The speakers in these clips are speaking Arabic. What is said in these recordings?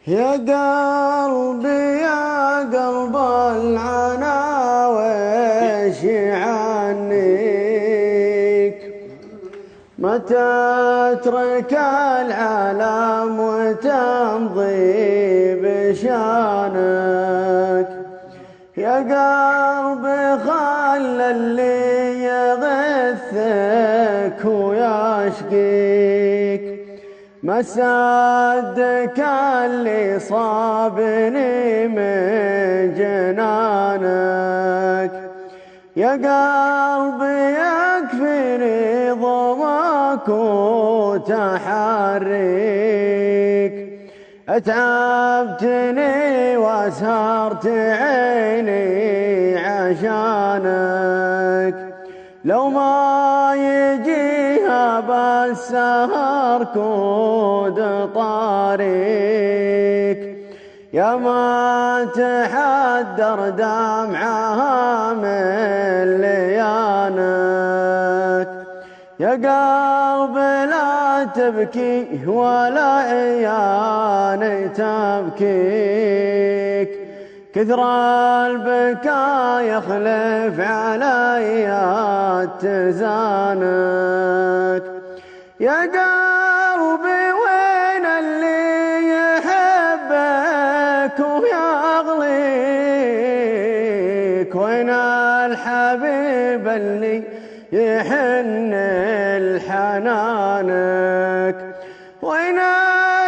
يا قلبي يا قلب العنا ويش عنيك، متى تترك العالم وتمضي بشانك. يا قلبي خل اللي يغثك ويشقيك، مسادك اللي صابني من جنانك. يا قلبي يكفيني ضمك وتحريك، اتعبتني واسهرت عيني عشانك. لو ما يجيها بالسهر كود طاريك، يا ما تحدر دمعها من ليانك. يا قلبي لا تبكي ولا عياني تبكيك، كثر البكاء يخلف علي اتزانك. يا قلبي وين اللي يحبك ويغليك، وين الحبيب اللي يحن لحنانك، وين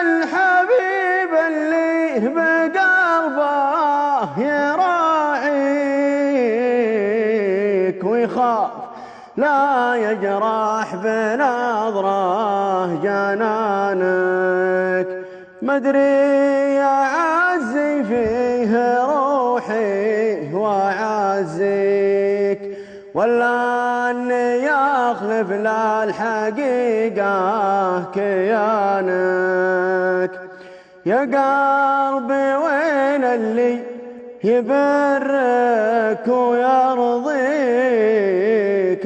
الحبيب اللي بقلبه يراعيك ويخاف لا يجرح بنظره جنانك. مدري يا عزي فيه روحي وعزيك، ولا اني يخلف للحقيقة كيانك. يا قلبي وين اللي يبرك ويرضيك،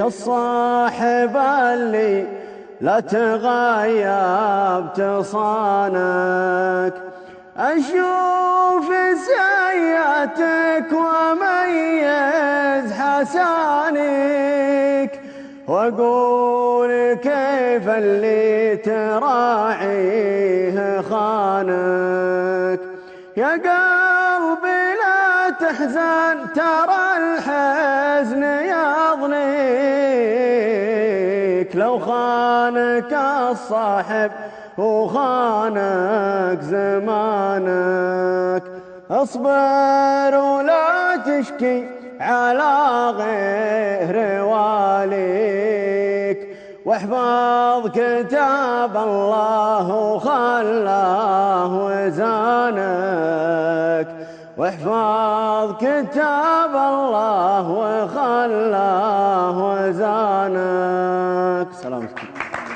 الصاحب اللي لا تغيب تصانك. أشوف سيئتك وميز حسانك، وأقول كيف اللي تراعيه خانك. يا قلبي لا تحزن ترى الحزن يضنيك، لو خانك الصاحب وخانك زمانك. اصبر ولا تشكي على غير واليك، واحفظ كتاب الله وخلاه وزانك، واحفظ كتاب الله وخلاه وزانك. سلام.